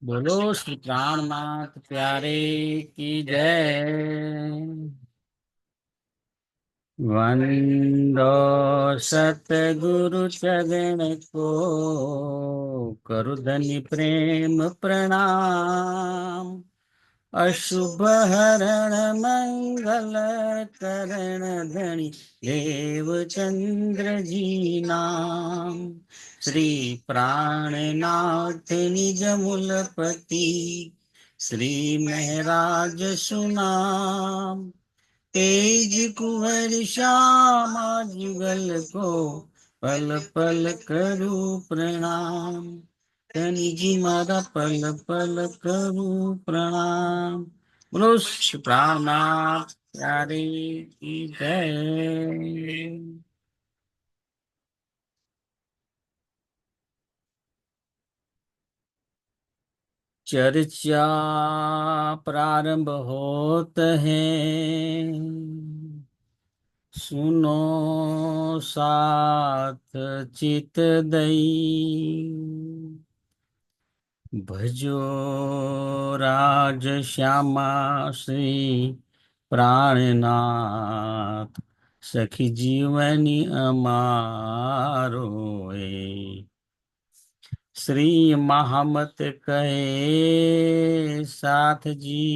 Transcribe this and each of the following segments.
बोलो श्री प्राणनाथ प्यारे की जय। वंदो सतगुरु चरण को, करु धनि प्रेम प्रणाम। अशुभ हरण मंगल करण धनि देव चंद्र जी नाम। श्री प्राणनाथ निज मूलपति, श्री महराज सुनाम। तेज कुंवर श्यामा जुगल को, पल पल करूं प्रणाम। धनी जी मारा पल पल करूं प्रणाम। बोलो श्री प्राणनाथ प्यारे की जय। चर्चा प्रारंभ होत है, सुनो साथ चित दई। भजो राज श्यामा श्री प्राणनाथ, सखी जीवनी अमारो ए। श्री महामत कहे साथ जी,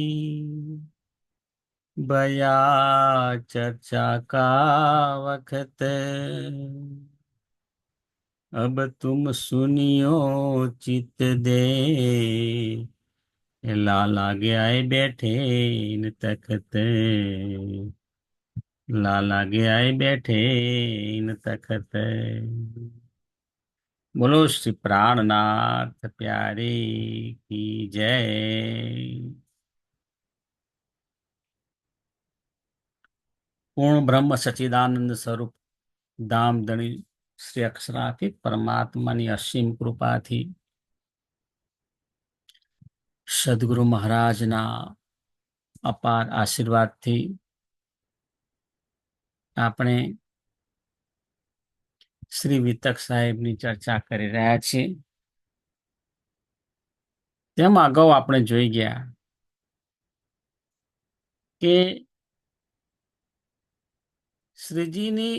बया चर्चा का वक्त। अब तुम सुनियो चित दे, लाला गया है बैठे इन तखत। लाला गया है बैठे इन तखत। बोलो श्री प्राणनाथ प्यारे की जय। પૂર્ણ બ્રહ્મ સચ્ચિદાનંદ સ્વરૂપ ધામધણી શ્રી અક્ષરાતીત પરમાત્માની અસીમ કૃપાથી, સદગુરુ મહારાજના અપાર આશીર્વાદથી આપણે શ્રી વિતક સાહેબની ચર્ચા કરી રહ્યા છીએ. તેમાં અગાઉ આપણે જોઈ ગયા કે શ્રીજીની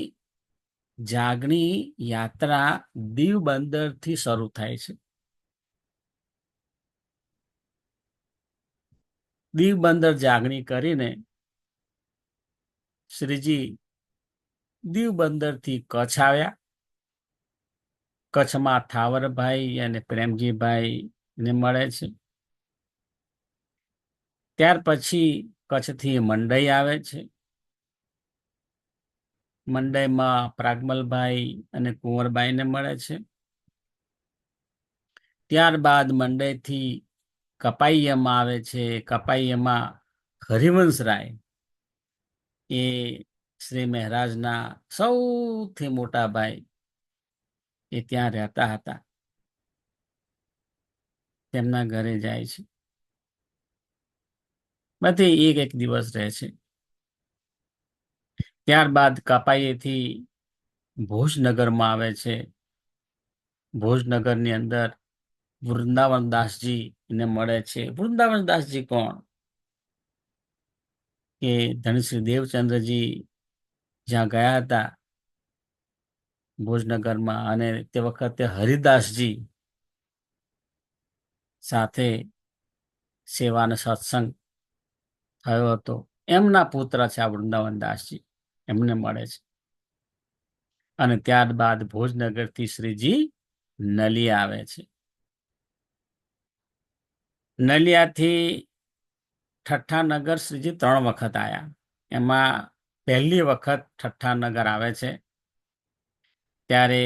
જાગણી યાત્રા દીવ બંદરથી શરૂ થાય છે. દીવ બંદર જાગણી કરીને શ્રીજી દીવ બંદરથી કચ્છ આવ્યા. કચ્છમાં ઠાવરભાઈ અને પ્રેમજીભાઈ ને મળે છે. ત્યાર પછી કચ્છથી મંડઈ આવે છે. મંડઈમાં પ્રાગમલભાઈ અને કુંવરબાઈને મળે છે. ત્યારબાદ મંડઈથી કપાઈયામાં આવે છે. કપાઈયામાં હરિવંશરાય એ શ્રી મહારાજના સૌથી મોટા ભાઈ એ ત્યાં રહેતા હતા, તેમના ઘરે જાય છે. બધે એક દિવસ રહે છે. ત્યારબાદ કપાઈએથી ભોજનગરમાં આવે છે. ભોજનગરની અંદર વૃંદાવનદાસજી ને મળે છે. વૃંદાવનદાસજી કોણ? કે ધનશ્રી દેવચંદ્રજી જ્યાં ગયા હતા ભોજનગરમાં, અને તે વખતે હરિદાસજી સાથે સેવા અને સત્સંગ થયો હતો. એમના પુત્ર છે આ વૃંદાવનદાસજી, એમને મળે છે. અને ત્યારબાદ ભોજનગરથી શ્રીજી નલિયા આવે છે. નલિયાથી ઠઠ્ઠાનગર શ્રીજી 3 વખત આવ્યા. એમાં પહેલી વખત ઠઠ્ઠાનગર આવે છે ત્યારે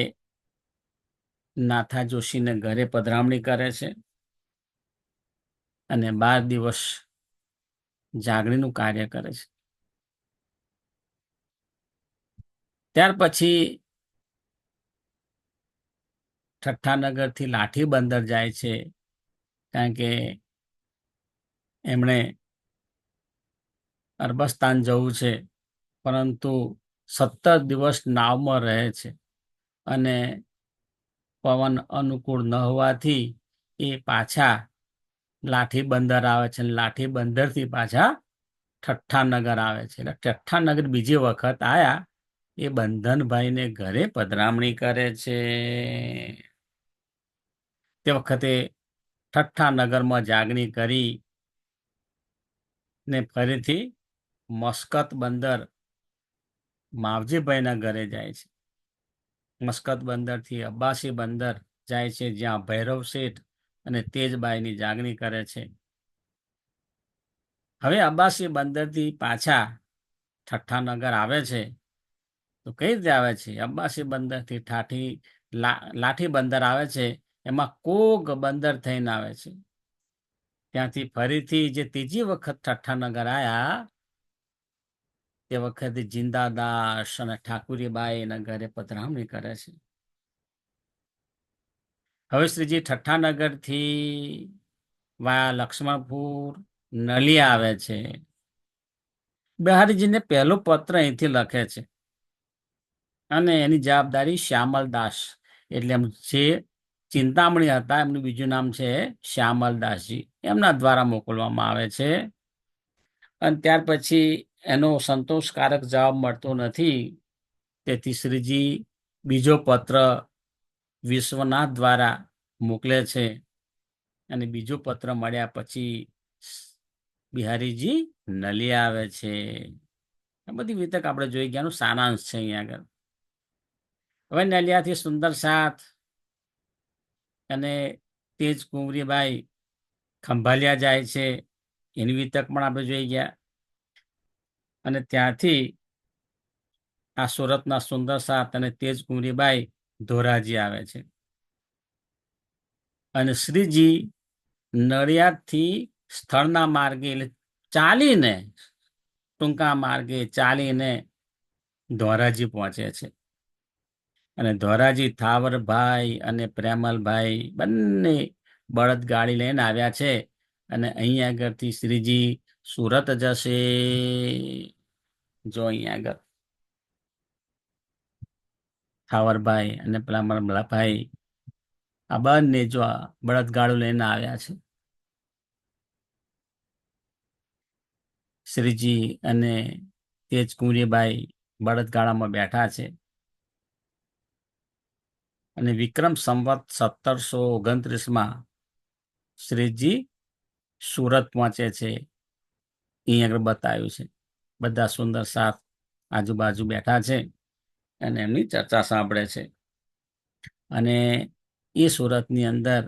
નાથા જોશીને ઘરે પધરામણી કરે છે અને 12 દિવસ જાગણીનું કાર્ય કરે છે. ત્યાર પછી ઠઠ્ઠાનગરથી લાઠી બંદર જાય છે, કારણ કે એમણે અરબસ્તાન જવું છે, પરંતુ 17 દિવસ નાવમાં રહે છે અને પવન અનુકૂળ ન હોવાથી એ પાછા લાઠી બંદર આવે છે, અને લાઠી બંદરથી પાછા ઠઠ્ઠા નગર આવે છે. એટલે ઠઠ્ઠા નગર બીજી વખત આયા એ બંધનભાઈને ઘરે પધરામણી કરે છે. તે વખતે ઠઠ્ઠા નગરમાં જાગણી કરી ને ફરીથી મસ્કત બંદર માવજીભાઈના ઘરે જાય છે. મસ્કત બંદરથી અબ્બાસી બંદર જાય છે, જ્યાં ભૈરવ શેઠ અને તેજબાઈની જાગણી કરે છે. હવે અબ્બાસી બંદરથી પાછા ઠઠ્ઠા નગર આવે છે. તો કઈ રીતે આવે છે? અબ્બાસી બંદરથી લાઠી બંદર આવે છે, એમાં કોગ બંદર થઈને આવે છે. ત્યાંથી ફરીથી જે ત્રીજી વખત ઠઠ્ઠા નગર આવ્યા તે વખતે જિંદાદાસ અને ઠાકુરીબાઈ એના ઘરે પધરામણી કરે છે. હવે શ્રીજી ઠઠ્ઠા નગરથી વાયા લક્ષ્મણપુર નલિયા આવે છે. બિહારીજીને પહેલો પત્ર અહીંથી લખે છે, અને એની જવાબદારી શ્યામલદાસ, એટલે એમ જે ચિંતામણી હતા એમનું બીજું નામ છે શ્યામલદાસજી, એમના દ્વારા મોકલવામાં આવે છે. અને ત્યાર પછી એનો સંતોષકારક જવાબ મળતો નથી, તેથી શ્રીજી બીજો પત્ર વિશ્વનાથ દ્વારા મોકલે છે. અને બીજો પત્ર મળ્યા પછી બિહારીજી નલિયા આવે છે. આ બધી વિતક આપણે જોઈ ગયાનું સારાંશ છે અહીંયા આગળ. હવે નલિયાથી સુંદર સાથ અને તેજ કુંવરીબાઈ ખંભાલિયા જાય છે, એની વિતક પણ આપણે જોઈ ગયા. અને ત્યાંથી આ સુરતના સુંદર સાથ અને તેજ કુંવરીબાઈ ધોરાજી આવે છે. અને શ્રીજી નડિયાદથી સ્થળના માર્ગે એટલે ચાલીને, ટૂંકા માર્ગે ચાલીને ધોરાજી પહોંચે છે. અને ધોરાજી થાવરભાઈ અને પ્રેમલભાઈ બંને બળદગાડી લઈને આવ્યા છે. અને અહીં આગળથી શ્રીજી સુરત જશે. જો અહીં આગળ થાવરભાઈ અને પ્રેમલભાઈ આ બંને જો બળદગાડું લઈને આવ્યા છે. શ્રીજી અને તેજ કુંવરીબાઈ બળદગાડામાં બેઠા છે. અને વિક્રમ સંવત 1729 શ્રીજી સુરત પહોંચે છે. અહીં આગળ બતાવ્યું છે. બધા સુંદર સાથ આજુબાજુ બેઠા છે અને એમની ચર્ચા સાંભળે છે. અને એ સુરતની અંદર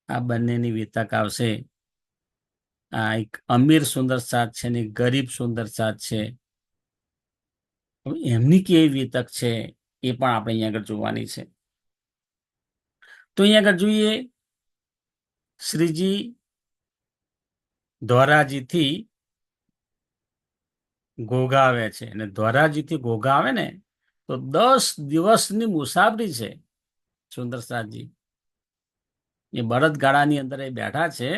આ બંનેની વિતક આવશે. આ એક અમીર સુંદર સાથ છે ને ગરીબ સુંદર સાથ છે. એમની કેવી વિતક છે એ પણ આપણે અહીંયા આગળ જોવાની છે. તો અહીંયા આગળ જોઈએ, શ્રીજી ધોરાજીથી ઘોઘા આવે છે. અને ધોરાજીથી ઘોઘા આવે ને તો 10 દિવસની મુસાફરી છે. સુંદર સાથજી એ બળદગાડાની અંદર એ બેઠા છે,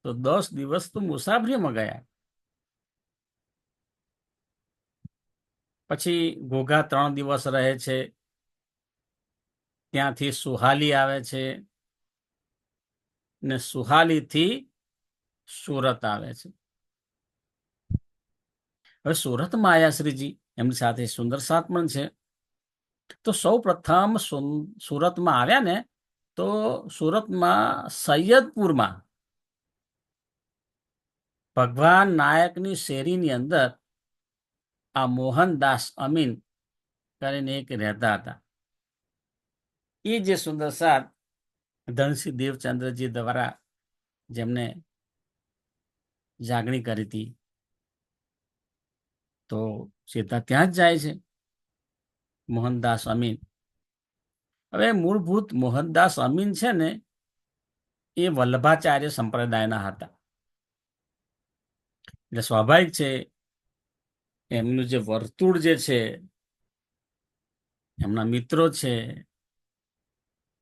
તો 10 દિવસ તો મુસાફરીમાં ગયા. પછી ઘોઘા 3 દિવસ રહે છે. ત્યાંથી સુહાલી આવે છે, ને સુહાલીથી સુરત આવે છે. હવે સુરતમાં આવ્યા શ્રીજી, એમની સાથે સુંદર સાથ પણ છે. તો સૌ પ્રથમ સુરતમાં આવ્યા ને તો સુરતમાં સૈયદપુરમાં ભગવાન નાયકની શેરીની અંદર આ મોહનદાસ અમીન કરીને એક રહેતા હતા. એ જે સુંદર સાથ ધનસિંહ દેવચંદ્રજી દ્વારા જેમને જાગણી કરી હતી, તો સીધા ત્યાં જ જાય છે મોહનદાસ અમીન. હવે મૂળભૂત મોહનદાસ અમીન છે ને એ વલ્લભાચાર્ય સંપ્રદાયના હતા. એટલે સ્વાભાવિક છે એમનું જે વર્તુળ જે છે, એમના મિત્રો છે,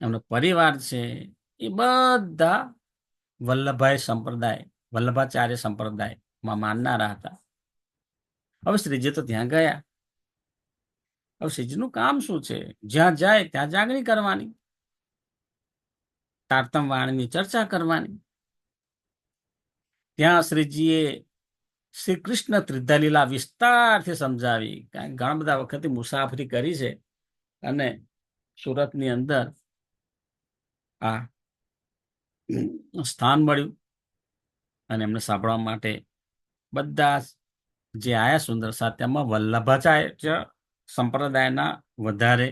એમનો પરિવાર છે, એ બધા વલ્લભાચાર્ય સંપ્રદાયમાં માનનારા હતા. હવે શ્રીજી તો ત્યાં ગયા. હવે શ્રીજીનું કામ શું છે? જ્યાં જાય ત્યાં જાગણી કરવાની, તારતમ વાણીની ચર્ચા કરવાની. ત્યાં શ્રીજીએ શ્રી કૃષ્ણ ત્રિધા વિસ્તારથી સમજાવી. કારણ કે ઘણા બધા વખતે મુસાફરી કરી છે અને સુરતની અંદર આ સ્થાન મળ્યું અને એમને સાંભળવા માટે બધા જે આયા સુંદર તેમાં વલ્લભાચાર્ય સંપ્રદાયના વધારે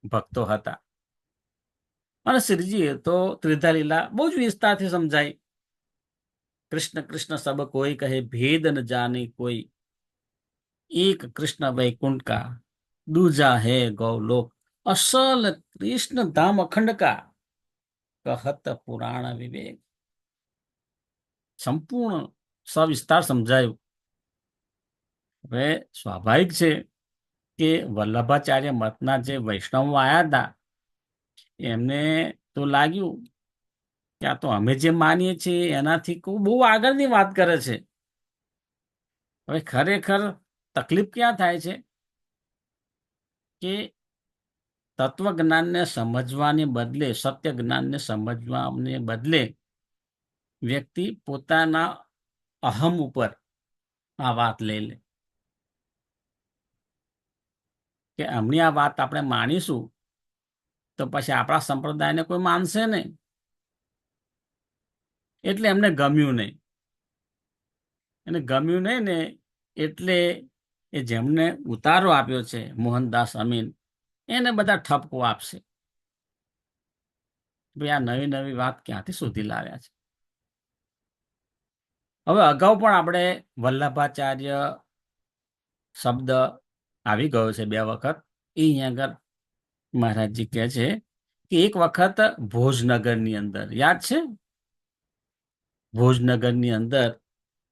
ભક્તો હતા. અને શ્રીજીએ તો ત્રિધા લીલા બહુ જ વિસ્તારથી સમજાઈ. કૃષ્ણ કૃષ્ણ સબ કોઈ કહે ભેદ ન જાને કોઈ, એક કૃષ્ણ વૈકુંઠ કા દૂજા હે ગૌલોક, અસલ કૃષ્ણ ધામ અખંડ કા કહત પુરાણ વિવેક. સંપૂર્ણ સવિસ્તાર સમજાયું. હવે સ્વાભાવિક છે કે વલ્લભાચાર્ય મતના જે વૈષ્ણવો આવ્યા હતા એમને તો લાગ્યું કે આ તો અમે જે માનીએ છીએ એનાથી બહુ આગળની વાત કરે છે. હવે ખરેખર તકલીફ ક્યાં થાય છે કે તત્વજ્ઞાનને સમજવાને બદલે, સત્ય જ્ઞાનને સમજવાને બદલે વ્યક્તિ પોતાના અહમ ઉપર આ વાત લઈ લે કે અમની આ વાત આપણે માનીશું તો પછી આપણા સંપ્રદાયને કોઈ માનશે નહીં. એટલે એમને ગમ્યું નહીં. એને ગમ્યું નહીં ને એટલે એ જેમને ઉતારો આપ્યો છે મોહનદાસ અમીન, એને બધા ઠપકો આપશે. ભાઈ આ નવી નવી વાત ક્યાંથી શોધી લાવ્યા છે. હવે અગાઉ પણ આપણે વલ્લભાચાર્ય શબ્દ આવી ગયો છે 2 વખત. એ અહીંયા આગળ મહારાજજી કહે છે કે એક વખત ભોજનગરની અંદર, યાદ છે? ભોજનગરની અંદર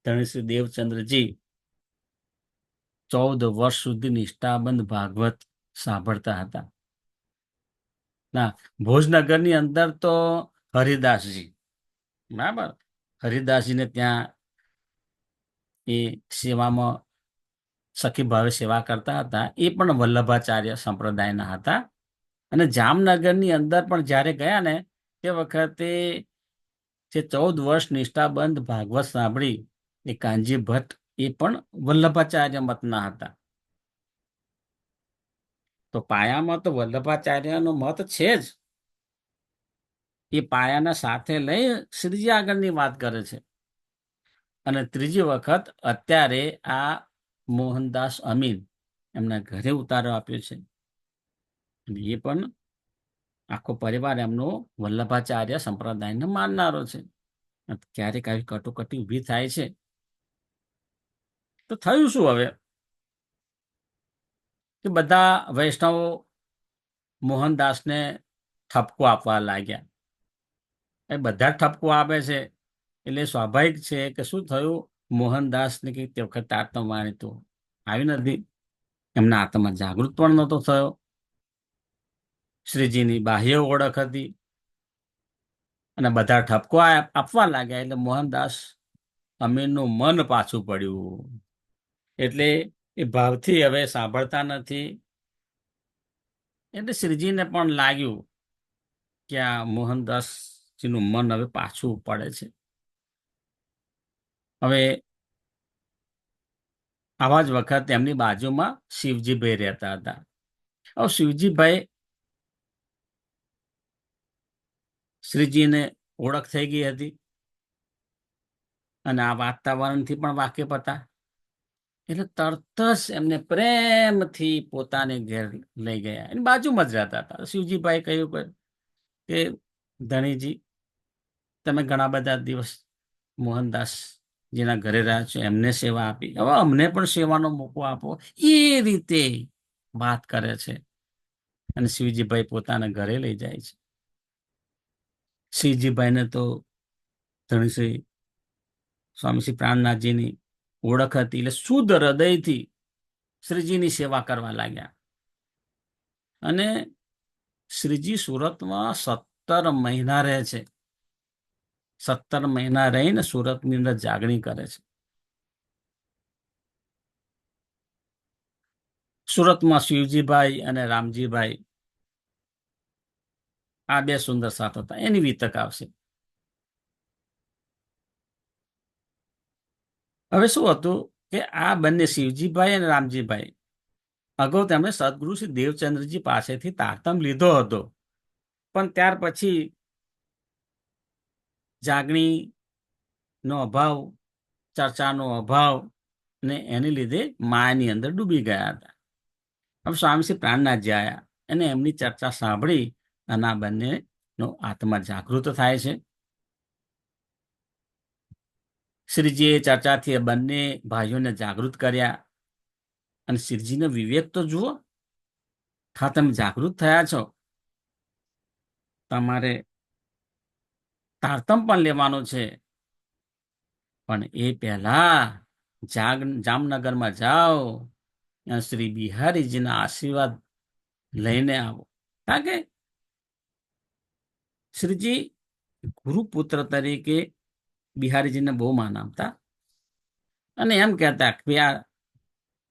ધણીશ્રી દેવચંદ્રજી 14 વર્ષ સુધી નિષ્ઠાબંધ ભાગવત સાંભળતા હતા. ના, ભોજનગરની અંદર તો હરિદાસજી, બરાબર, હરિદાસજીને ત્યાં એ સેવામાં સખી ભાવે સેવા કરતા હતા. એ પણ વલ્લભાચાર્ય સંપ્રદાયના હતા. અને જામનગરની અંદર પણ જ્યારે ગયા ને તે વખતે જે 14 વર્ષ નિષ્ઠાબંધ ભાગવત સાંભળી એ કાનજી ભટ્ટ એ પણ વલ્લભાચાર્ય મતના હતા. તો પાયામાં તો વલ્લભાચાર્યનો મત છે જ. એ પાયાના સાથે લઈ શ્રીજી આગળની વાત કરે છે. અને ત્રીજી વખત અત્યારે આ મોહનદાસ અમીન એમના ઘરે ઉતારો આપ્યો છે. એ પણ આખો પરિવાર એમનો વલ્લભાચાર્ય સંપ્રદાયને માનનારો છે. ક્યારેક આવી કટોકટી ઊભી થાય છે તો થયું શું હવે કે બધા વૈષ્ણવો મોહનદાસને ઠપકો આપવા લાગ્યા. એ બધા ઠપકો આપે છે એટલે સ્વાભાવિક છે કે શું થયું, મોહનદાસને કંઈક તે વખત આત્મવાણી તો આવી નથી. એમના આત્મા જાગૃત પણ નહોતો થયો. શ્રીજીની બાહ્ય ઓળખ હતી અને બધા ઠપકો આપવા લાગ્યા એટલે મોહનદાસ અમીનનું મન પાછું પડ્યું. એટલે એ ભાવથી હવે સાંભળતા નથી. એટલે શ્રીજીને પણ લાગ્યું કે આ મોહનદાસજીનું મન હવે પાછું પડે છે. હવે આવા જ વખત એમની બાજુમાં શિવજીભાઈ રહેતા હતા. હવે શિવજીભાઈ શ્રીજીને ઓળખ થઈ ગઈ હતી અને આ વાતાવરણથી પણ વાકેફ હતા. એટલે તરત જ એમને પ્રેમથી પોતાને ઘેર લઈ ગયા. એની બાજુમાં જ રહેતા હતા. શિવજીભાઈ કહ્યું કે ધણીજી, તમે ઘણા બધા દિવસ મોહનદાસજીના ઘરે રહ્યા છો, એમને સેવા આપી, હવે અમને પણ સેવાનો મોકો આપો. એ રીતે વાત કરે છે અને શિવજીભાઈ પોતાના ઘરે લઈ જાય છે. શિવજીભાઈને તો ધણીશ્રી સ્વામી શ્રી પ્રાણનાથજીની ઓળખ હતી એટલે શુદ્ધ હૃદયથી શ્રીજીની સેવા કરવા લાગ્યા. અને શ્રીજી સુરતમાં 17 મહિના રહે છે. 17 મહિના રહીને સુરતની અંદર જાગણી કરે છે. સુરતમાં શિવજીભાઈ અને રામજીભાઈ આ 2 સુંદર સાથ હતા. એની વિતક આવશે. હવે શું હતું કે આ બંને શિવજીભાઈ અને રામજીભાઈ અગાઉ તેમણે સદગુરુ શ્રી દેવચંદ્રજી પાસેથી તારતમ લીધો હતો, પણ ત્યાર પછી જાગણીનો અભાવ, ચર્ચાનો અભાવ ને એને લીધે માયાની અંદર ડૂબી ગયા હતા. હવે સ્વામી શ્રી પ્રાણનાથજી આવ્યા અને એમની ચર્ચા સાંભળી અને આ બંનેનો આત્મા જાગૃત થાય છે. શ્રીજીએ ચર્ચાથી બંને ભાઈઓને જાગૃત કર્યા અને શ્રીજીનો વિવેક તો જુઓ. હા, તમે જાગૃત થયા છો, તમારે તારતમ પણ લેવાનું છે, પણ એ પહેલા જામનગરમાં જાઓ, શ્રી બિહારીજીના આશીર્વાદ લઈને આવો. કારણ કે શ્રીજી ગુરુપુત્ર તરીકે બિહારીજીને બહુ માન આપતા અને એમ કહેતા કે આ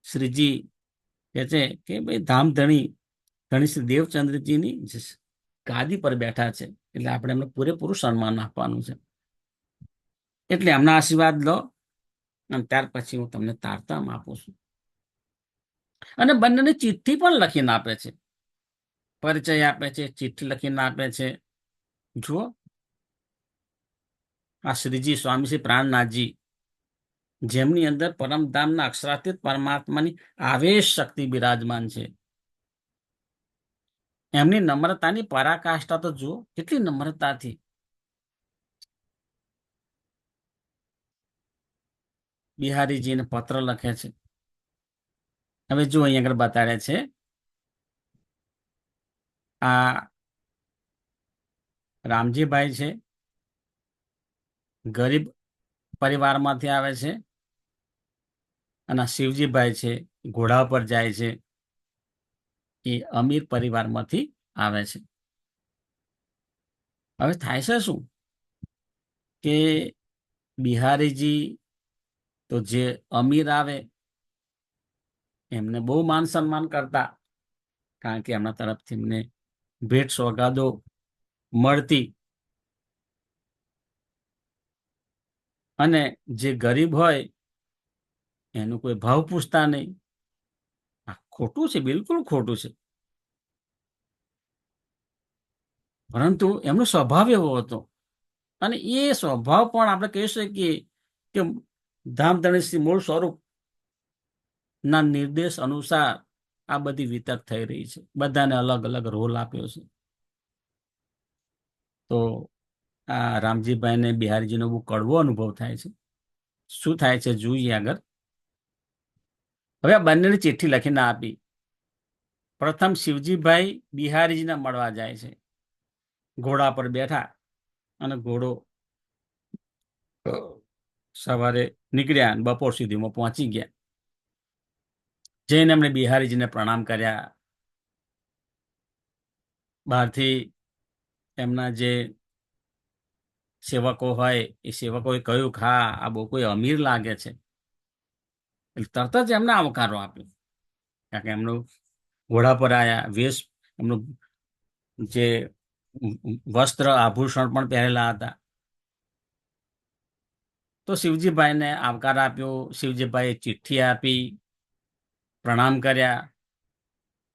શ્રીજી કહે છે કે ભાઈ ધામધણી ધણી શ્રી દેવચંદ્રજીની ગાદી પર બેઠા છે, એટલે આપણે એમને પૂરેપૂરું સન્માન આપવાનું છે. એટલે એમના આશીર્વાદ લો અને ત્યાર પછી હું તમને તારતમ આપું છું. અને બંનેને ચિઠ્ઠી પણ લખીને આપે છે, પરિચય આપે છે, ચિઠ્ઠી લખીને આપે છે. જુઓ, આ શ્રીજી સ્વામી શ્રી પ્રાણનાથજી, જેમની અંદર પરમધામના અક્ષરાતીત પરમાત્માની આવેશ શક્તિ બિરાજમાન છે, એમની નમ્રતાની પરાકાષ્ઠા તો જુઓ, કેટલી નમ્રતાથી બિહારીજીને પત્ર લખે છે. હવે જો અહીં આગળ બતાડે છે, આ રામજીભાઈ છે, ગરીબ પરિવારમાંથી આવે છે, અને શિવજીભાઈ છે, ઘોડા પર જાય છે, એ અમીર પરિવારમાંથી આવે છે. હવે થાય છે શું કે બિહારીજી તો જે અમીર આવે એમને બહુ માન સન્માન કરતા, કારણ કે એમના તરફથી એમને ભેટ સોગાદો મળતી, અને જે ગરીબ હોય એનું કોઈ ભાવ પૂછતા નહીં. આ ખોટું છે, બિલકુલ ખોટું છે. પરંતુ એમનો સ્વભાવ એવો હતો, અને એ સ્વભાવ પણ આપણે કહી શકીએ કે ધામધણી મૂળ સ્વરૂપ ના નિર્દેશ અનુસાર આ બધી વિતક થઈ રહી છે. બધાને અલગ અલગ રોલ આપ્યો છે. તો આ રામજીભાઈને બિહારીજીનો બહુ કડવો અનુભવ થાય છે. શું થાય છે જોઈએ આગળ. હવે આ બંનેની ચિઠ્ઠી લખીને આપી. પ્રથમ શિવજીભાઈ બિહારીજીને મળવા જાય છે, ઘોડા પર બેઠા, અને ઘોડો સવારે નીકળ્યા, બપોર સુધીમાં પહોંચી ગયા. જઈને એમણે બિહારીજીને પ્રણામ કર્યા. બહારથી એમના જે સેવકો હોય એ સેવકોએ કહ્યું કે હા, આ બહુ કોઈ અમીર લાગે છે. એટલે તરત જ એમને આવકારો આપ્યો, કારણ કે એમનું ઘોડા પર આવ્યા, વેશ, એમનું જે વસ્ત્ર આભૂષણ પણ પહેરેલા હતા. તો શિવજીભાઈને આવકાર આપ્યો. શિવજીભાઈએ ચિઠ્ઠી આપી, પ્રણામ કર્યા,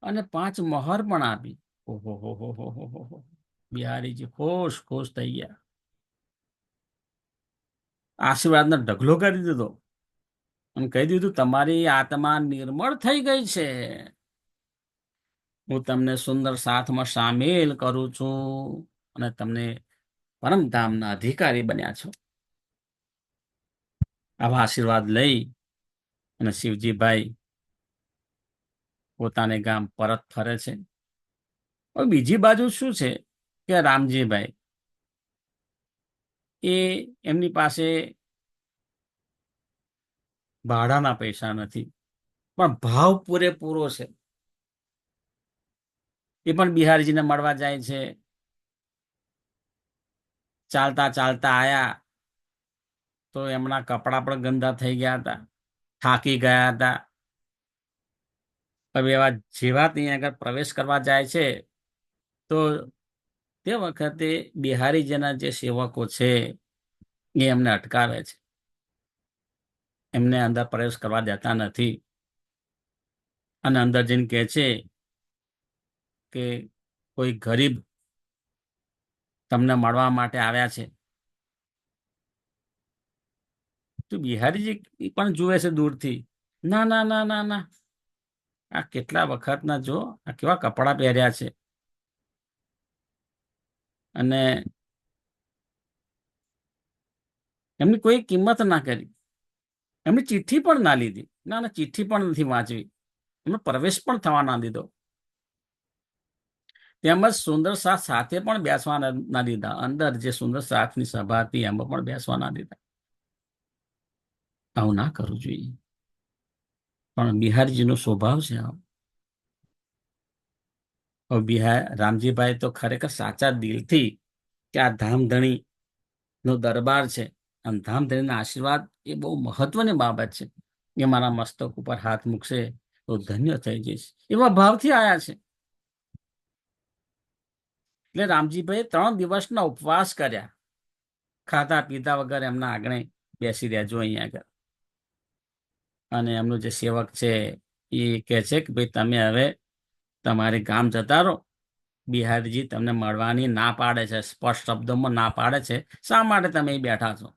અને 5 મહોર પણ આપી. ઓહો હો હો હો હો હો. બિહારીજી ખુશ ખુશ થઈ ગયા, આશીર્વાદનો ઢગલો કરી દીધો અને કહી દીધું તમારી આત્મા નિર્મળ થઈ ગઈ છે, હું તમને સુંદર સાથમાં સામેલ કરું છું અને તમને પરમધામના અધિકારી બન્યા છો. આવા આશીર્વાદ લઈ અને શિવજીભાઈ પોતાને ગામ પરત ફરે છે. હવે બીજી બાજુ શું છે કે રામજીભાઈ, એ એમની પાસે ભાડાના પૈસા નથી, પણ ભાવ પૂરેપૂરો છે. એ પણ બિહારીજીને મળવા જાય છે. ચાલતા ચાલતા આયા તો એમના કપડા પણ ગંદા થઈ ગયા હતા, થાકી ગયા હતા. હવે એવા જેવા ત્યાં આગળ પ્રવેશ કરવા જાય છે, તો તે વખતે બિહારીજીના જે સેવકો છે એ એમને અટકાવે છે. એમને અંદર પ્રવેશ કરવા દેતા નથી અને અંદર જઈને કહે છે કે કોઈ ગરીબ તમને મળવા માટે આવ્યા છે. તો બિહારીજી પણ જુએ છે દૂરથી. ના ના ના ના ના, આ કેટલા વખતના, જો આ કેવા કપડાં પહેર્યા છે, અને એમની કોઈ કિંમત ના કરી, એમની ચિઠ્ઠી પણ ના લીધી. ના ના, ચિઠ્ઠી પણ નથી વાંચવી, એમને પ્રવેશ પણ થવા ના દીધો. તેમજ સુંદર સાથ સાથે પણ બેસવા ના દીધા. અંદર જે સુંદર સાથની સભા હતી એમાં પણ બેસવા ના દીધા. આવું ના કરવું જોઈએ, પણ બિહારીજીનો સ્વભાવ છે આવો. રામજીભાઈ તો ખરેખર સાચા દિલથી કે આ ધામધણી નો દરબાર છે અને ધામધણીના આશીર્વાદ એ બહુ મહત્વની બાબત છે. એ મારા મસ્તક ઉપર હાથ મૂકશે તો ધન્ય થઈ જઈશ, એવા ભાવથી આયા છે. એટલે રામજીભાઈ 3 દિવસના ઉપવાસ કર્યા, ખાધા પીધા વગર એમના આગળ બેસી રહ્યા. જો અહીંયા આગળ, અને એમનો જે સેવક છે એ કહે છે કે ભાઈ તમે હવે તમારે ગામ જતા રહો. બિહારીજી તમને મળવાની ના પાડે છે, સ્પષ્ટ શબ્દોમાં ના પાડે છે. શા માટે તમે અહીં બેઠા છો?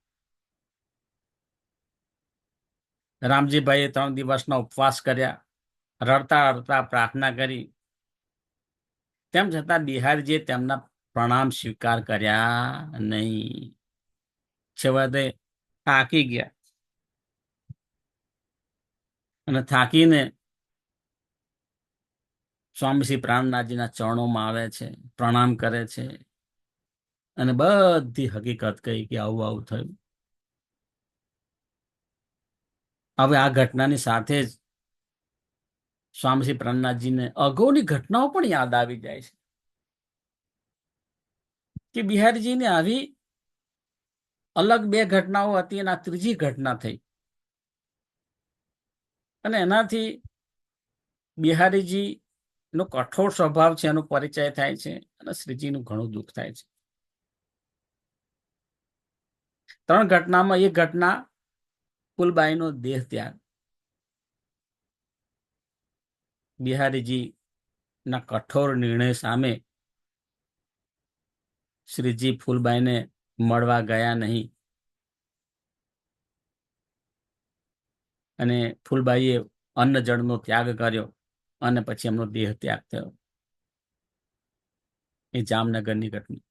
રામજીભાઈએ 3 દિવસના ઉપવાસ કર્યા, રડતા રડતા પ્રાર્થના કરી. તેમ છતાં બિહારીજીએ તેમના પ્રણામ સ્વીકાર કર્યા નહીં. છેવટે થાકી ગયા અને થાકીને સ્વામી શ્રી પ્રાણનાથજીના ચરણોમાં આવે છે, પ્રણામ કરે છે અને બધી હકીકત કહી કે આવું આવું થયું. હવે આ ઘટનાની સાથે જ સ્વામી શ્રી પ્રાણનાથજીને અગાઉની ઘટનાઓ પણ યાદ આવી જાય છે કે બિહારીજીને આવી અલગ 2 ઘટનાઓ હતી અને આ ત્રીજી ઘટના થઈ, અને એનાથી બિહારીજી નો કઠોર સ્વભાવ છે એનો પરિચય થાય છે અને શ્રીજીનું ઘણું દુઃખ થાય છે. 3 ઘટનામાં એક ઘટના ફૂલબાઈનો દેહ ત્યાગ. બિહારીજીના કઠોર નિર્ણય સામે શ્રીજી ફૂલબાઈને મળવા ગયા નહીં, અને ફૂલબાઈએ અન્ન જળનો ત્યાગ કર્યો અને પછી એમનો દેહ ત્યાગ થયો. એ જામનગરની ઘટના.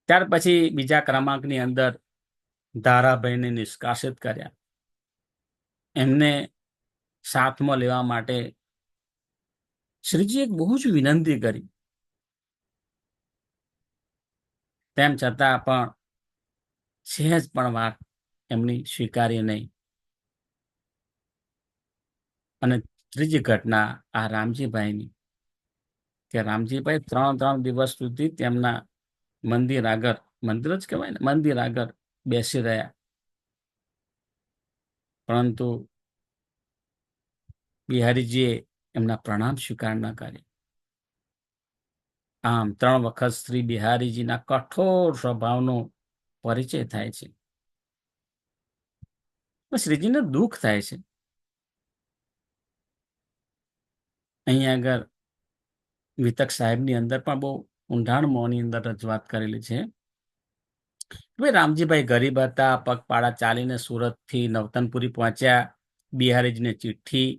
ત્યાર પછી બીજા ક્રમાંકની અંદર ધારાભાઈને નિષ્કાસિત કર્યા. એમને સાથમાં લેવા માટે શ્રીજી એક બહુ જ વિનંતી કરી, તેમ છતાં પણ સહેજ પણ વાત એમની સ્વીકારી નહીં. અને ત્રીજી ઘટના આ રામજીભાઈની, કે રામજીભાઈ 3 દિવસ સુધી તેમના મંદિર આગળ, મંદિર જ કહેવાય ને, મંદિર આગળ બેસી રહ્યા, પરંતુ બિહારીજીએ એમના પ્રણામ સ્વીકાર ન કરે. આમ 3 વખત શ્રી બિહારીજીના કઠોર સ્વભાવનો પરિચય થાય છે. શ્રીજીને દુઃખ થાય છે. અહીંયા આગળ વિતક સાહેબની અંદર પણ બહુ ઊંડાણમાંની અંદર રજૂઆત કરેલી છે. ભાઈ રામજીભાઈ ગરીબ હતા, પગપાળા ચાલીને સુરતથી નવતનપુરી પહોંચ્યા. બિહારીજીને ચિઠ્ઠી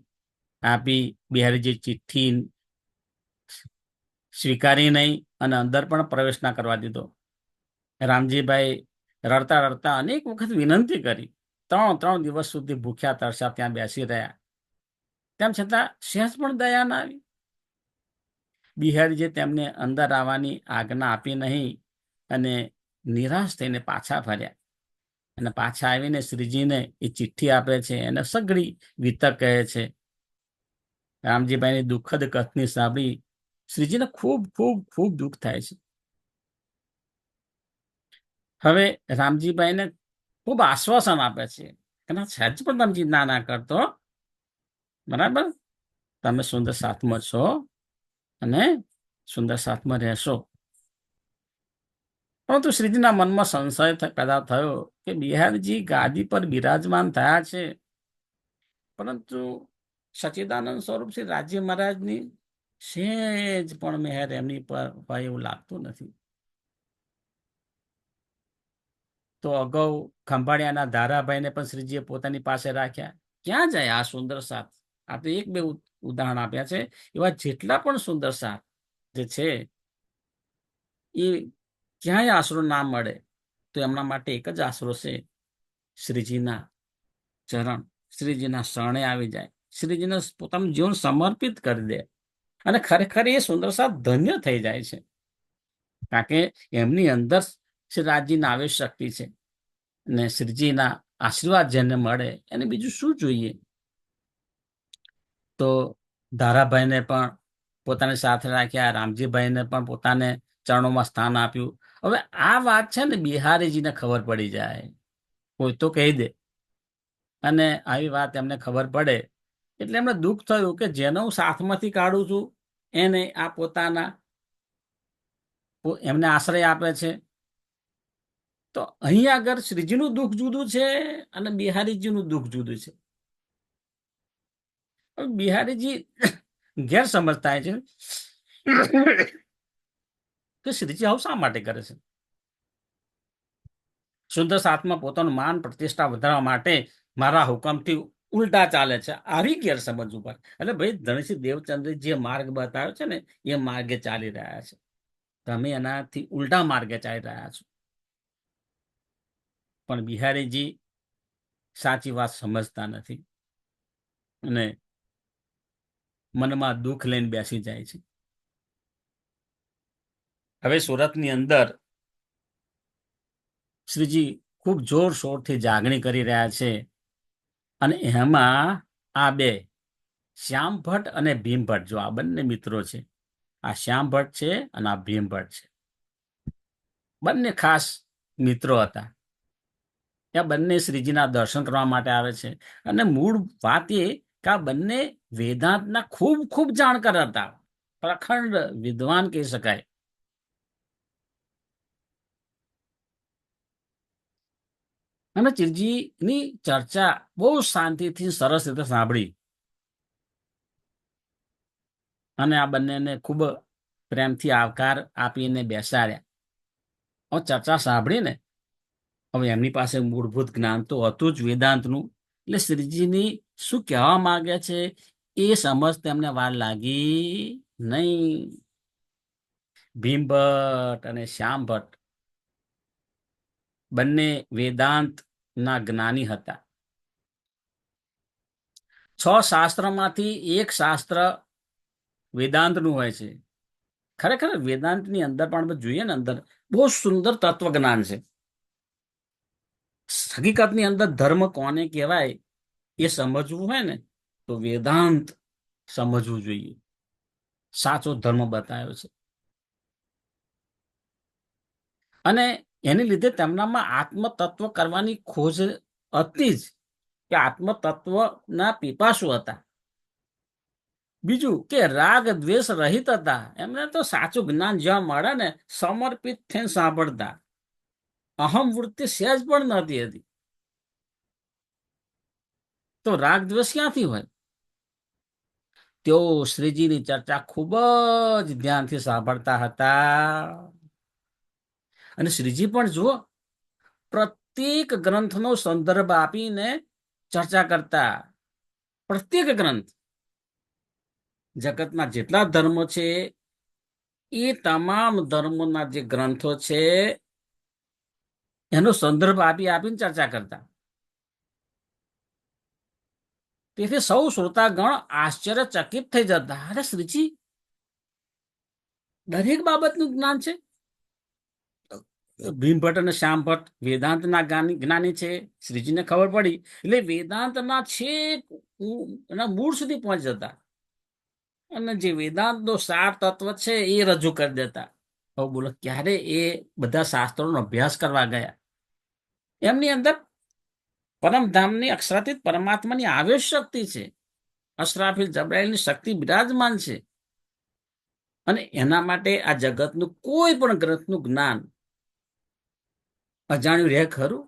આપી. બિહારીજી ચિઠ્ઠી સ્વીકારી નહીં અને અંદર પણ પ્રવેશ ના કરવા દીધો. રામજીભાઈ રડતા રડતા અનેક વખત વિનંતી કરી. 3 દિવસ સુધી ભૂખ્યા તરસ્યા ત્યાં બેસી રહ્યા, તેમ છતાં સહેજ પણ દયા ના આવી. બિહારીજીએ તેમને અંદર આવવાની આજ્ઞા આપી નહીં અને નિરાશ થઈને પાછા ફર્યા, અને પાછા આવીને શ્રીજીને એ ચિઠ્ઠી આપે છે, એને સઘળી વિતક કહે છે. રામજીભાઈની દુઃખદ કથની સાંભળી શ્રીજીને ખૂબ ખૂબ ખૂબ દુઃખ થાય છે. હવે રામજીભાઈને ખૂબ આશ્વાસન આપે છે કે સહેજ પણ તમે ચિંતા ના કરતો, બરાબર, તમે સુંદર સાથમાં છો અને સુંદર સાથમાં રહેશો. પરંતુ શ્રીજીના મનમાં સંશય પેદા થયો કે બિહારીજી ગાદી પર બિરાજમાન થયા છે, પરંતુ સચ્ચિદાનંદ સ્વરૂપ શ્રી રાજ્ય મહારાજની સેજ પણ મહેર એમની પર હોય એવું લાગતું નથી. તો અગાઉ ખંભાળિયાના ધારાભાઈને પણ શ્રીજીએ પોતાની પાસે રાખ્યા. ક્યાં જાય આ સુંદર સાથ? આ તો એક બે ઉદાહરણ આપ્યા છે. એવા જેટલા પણ સુંદર સાથ જે છે એ ક્યાંય આશરો ના મળે તો એમના માટે એક જ આશરો છે, શ્રીજીના ચરણ, શ્રીજીના શરણે આવી જાય, શ્રીજીને પોતાનું જીવન સમર્પિત કરી દે અને ખરેખર એ સુંદર સાથ ધન્ય થઈ જાય છે. કારણ કે એમની અંદર શ્રી રાજજીના આવેશ શક્તિ છે અને શ્રીજીના આશીર્વાદ જેને મળે એને બીજું શું જોઈએ. તો ધારાભાઈને પણ પોતાની સાથે રાખ્યા, રામજીભાઈને પણ પોતાને ચરણોમાં સ્થાન આપ્યું. હવે આ વાત છે ને બિહારીજીને ખબર પડી જાય, કોઈ તો કહી દે, અને આવી વાત એમને ખબર પડે એટલે એમને દુઃખ થયું કે જેને હું સાથમાંથી કાઢું છું એને આ પોતાના એમને આશ્રય આપે છે. તો અહીં આગળ શ્રીજીનું દુઃખ જુદું છે અને બિહારીજીનું દુઃખ જુદું છે. બિહારીજી ગેર સમજતા છે કે શ્રીજી આવું શા માટે કરે છે. સુંદર સાથમાં પોતાનું માન પ્રતિષ્ઠા વધારવા માટે મારા હુકમથી ઉલટા ચાલે છે, આવી ગેરસમજ ઉપર. એટલે ભાઈ ધનશ્રી દેવચંદ્ર જે માર્ગ બતાવ્યો છે ને એ માર્ગે ચાલી રહ્યા છે, તમે એનાથી ઉલટા માર્ગે ચાલી રહ્યા છો. પણ બિહારીજી સાચી વાત સમજતા નથી અને મનમાં દુઃખ લઈને બેસી જાય છે. હવે સુરતની અંદર શ્રીજી ખૂબ જોરશોરથી જાગણી કરી રહ્યા છે અને એમાં આ બે શ્યામ ભટ્ટ અને ભીમ ભટ્ટ, જો આ બંને મિત્રો છે, આ શ્યામ ભટ્ટ છે અને આ ભીમ ભટ્ટ છે, બંને ખાસ મિત્રો હતા. ત્યાં બંને શ્રીજીના દર્શન કરવા માટે આવે છે અને મૂળ વાત એ કે આ બંને વેદાંતના ખૂબ ખૂબ જાણકાર હતા, પ્રખંડ વિદ્વાન કહી શકાય. અને શ્રીજીની ચર્ચા બહુ શાંતિથી સરસ રીતે સાંભળી અને આ બંનેને ખૂબ પ્રેમથી આવકાર આપીને બેસાડ્યા. હવે ચર્ચા સાંભળીને હવે એમની પાસે મૂળભૂત જ્ઞાન તો હતું જ વેદાંતનું, એટલે શ્રીજીની શું કહેવા માંગે છે એ સમજ તેમને વાર લાગી નહીં. ભીમ ભટ્ટ અને શ્યામ ભટ્ટ બંને વેદાંતના જ્ઞાની હતા. 6 શાસ્ત્રમાંથી એક શાસ્ત્ર વેદાંતનું હોય છે. ખરેખર વેદાંતની અંદર પણ જોઈએ ને, અંદર બહુ સુંદર તત્વજ્ઞાન છે. હકીકતની અંદર ધર્મ કોને કહેવાય એ સમજવું હોય ને તો વેદાંત સમજવું જોઈએ. સાચો ધર્મ બતાવ્યો છે અને એને લીધે તેમનામાં આત્મતત્વ કરવાની ખોજ હતી જ, કે આત્મતત્વના પીપાસુ હતા. બીજું કે રાગ દ્વેષ રહિત હતા. એમને તો સાચું જ્ઞાન જ્યાં મળે ને સમર્પિત થઈને સાંભળતા. અહમ વૃત્તિ સહેજ પણ નહોતી હતી. તો રાગ દ્વેષ ક્યાંથી હોય? તેઓ શ્રીજીની ચર્ચા ખૂબ જ ધ્યાનથી સાંભળતા હતા અને શ્રીજી પણ જુઓ પ્રત્યેક ગ્રંથનો સંદર્ભ આપીને ચર્ચા કરતા. પ્રત્યેક ગ્રંથ, જગતના જેટલા ધર્મો છે એ તમામ ધર્મોના જે ગ્રંથો છે એનો સંદર્ભ આપીને ચર્ચા કરતા. તેથી સૌ શ્રોતાગણ આશ્ચર્યચકિત થઈ જતા, અરે શ્રીજી દરેક બાબતનું જ્ઞાન છે. ભીમ ભટ્ટ અને શ્યામ ભટ્ટ વેદાંતના જ્ઞાની છે, શ્રીજીને ખબર પડી એટલે વેદાંતના છેક મૂળ સુધી પહોંચી જતા અને જે વેદાંતનો સાર તત્વ છે એ રજૂ કરી દેતા. હવે બોલો ક્યારે એ બધા શાસ્ત્રોનો અભ્યાસ કરવા ગયા? એમની અંદર પરમધામની અક્ષરાતીત પરમાત્માની આવેશ શક્તિ છે, અશરાફીલ જબ્રાઈલની શક્તિ બિરાજમાન છે અને એના માટે આ જગતનું કોઈ પણ ગ્રંથનું જ્ઞાન અજાણ્યું રહે ખરું?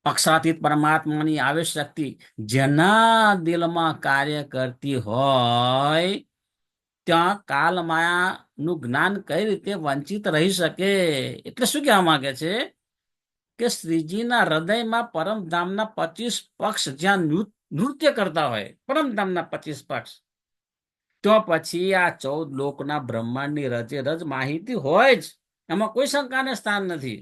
અક્ષરાતીત પરમાત્માની આવેશ શક્તિ જેના દિલમાં કાર્ય કરતી હોય ત્યાં કાલ માયાનું જ્ઞાન કઈ રીતે વંચિત રહી શકે? એટલે શું કહેવા માંગે છે કે શ્રીજીના હૃદયમાં પરમધામના 25 પક્ષ જ્યાં નૃત્ય કરતા હોય, પરમધામના 25 પક્ષ, તો પછી આ 14 લોકના બ્રહ્માંડની રચે રજ માહિતી હોય જ, એમાં કોઈ શંકાને સ્થાન નથી.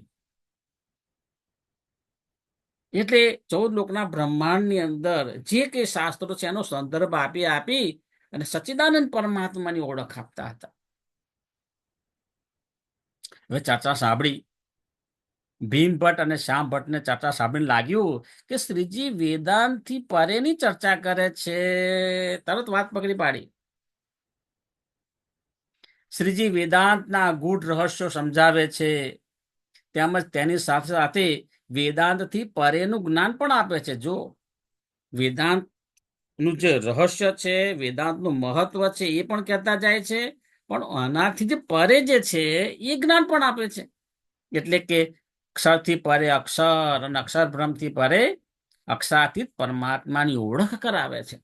એટલે 14 લોકના બ્રહ્માંડની અંદર જે કઈ શાસ્ત્રો છે એનો સંદર્ભ આપી આપી અને સચ્ચિદાનંદ પરમાત્માની ઓળખ આપતા હતા. હવે ચર્ચા સાંભળી, ભીમ ભટ્ટ અને શ્યામ ભટ્ટને ચર્ચા સાંભળીને લાગ્યું કે શ્રીજી વેદાંતથી પરેની ચર્ચા કરે છે. તરત વાત પકડી પાડી. શ્રીજી વેદાંતના ગૂઢ રહસ્યો સમજાવે છે, તેમજ તેની સાથે સાથે વેદાંતથી પરેનું જ્ઞાન પણ આપે છે. જો વેદાંતનું જે રહસ્ય છે, વેદાંતનું મહત્વ છે, એ પણ કહેતા જાય છે, પણ આનાથી જે પરે જે છે એ જ્ઞાન પણ આપે છે. એટલે કે અક્ષરથી પરે અક્ષર અને અક્ષર બ્રહ્મથી પરે અક્ષરાતીત પરમાત્માની ઓળખ કરાવે છે.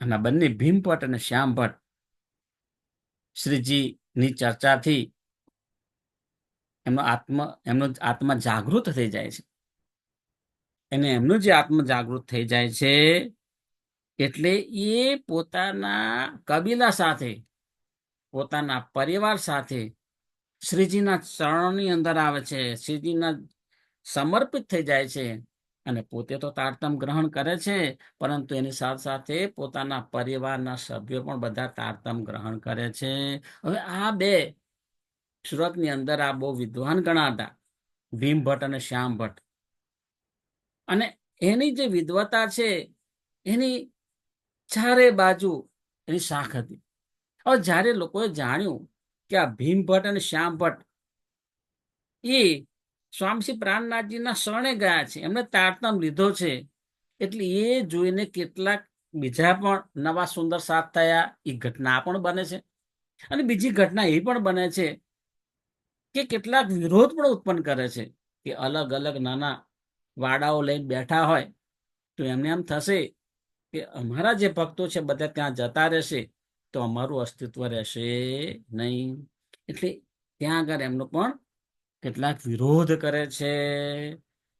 અને બંને ભીમ ભટ્ટ અને શ્યામ ભટ્ટ શ્રીજીની ચર્ચાથી એમનો આત્મા જાગૃત થઈ જાય છે. અને એમનું જે આત્મ જાગૃત થઈ જાય છે એટલે એ પોતાના કબીલા સાથે, પોતાના પરિવાર સાથે શ્રીજીના ચરણોની અંદર આવે છે, શ્રીજીના સમર્પિત થઈ જાય છે. અને પોતે તો તારતમ ગ્રહણ કરે છે, પરંતુ એની સાથે સાથે પોતાના પરિવારના સભ્યો પણ બધા તારતમ ગ્રહણ કરે છે. હવે આ બે સુરતની અંદર આ બહુ વિદ્વાન ગણાતા, ભીમ ભટ્ટ અને શ્યામ ભટ્ટ. અને એની જે વિદ્વતા છે એની ચારે બાજુ એની શાખ હતી. હવે જ્યારે લોકોએ જાણ્યું કે આ ભીમ ભટ્ટ અને શ્યામ ભટ્ટ એ સ્વામી પ્રાણનાથજીના શરણે ગયા છે, એમને તારતમ લીધો છે, એટલે એ જોઈને કેટલાક બીજા પણ નવા સુંદર સાથ થયા. એ ઘટના પણ બને છે. અને બીજી ઘટના એ પણ બને છે કે કેટલાક વિરોધ પણ ઉત્પન્ન કરે છે, કે અલગ અલગ નાના વાડાઓ લઈને બેઠા હોય તો એમને એમ થશે કે અમારા જે ભક્તો છે બધા ત્યાં જતા રહેશે તો અમારું અસ્તિત્વ રહેશે નહીં. એટલે ત્યાં આગળ એમનો પણ કેટલાક વિરોધ કરે છે.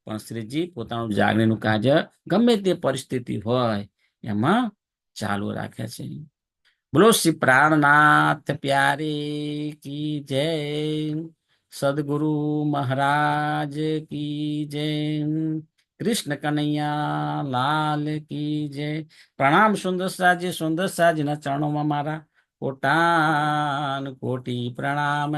પણ શ્રીજી પોતાનું જાગણીનું કાર્ય ગમે તે પરિસ્થિતિ હોય એમાં ચાલુ રાખે છે. બોલો શ્રી પ્રાણનાથ પ્યારી કી જય, સદગુરુ મહારાજ કી જય, કૃષ્ણ કનૈયા લાલ કી જય. પ્રણામ સુંદર સાજી, સુંદર સાજીના ચરણોમાં મારા કોટાન કોટી પ્રણામ.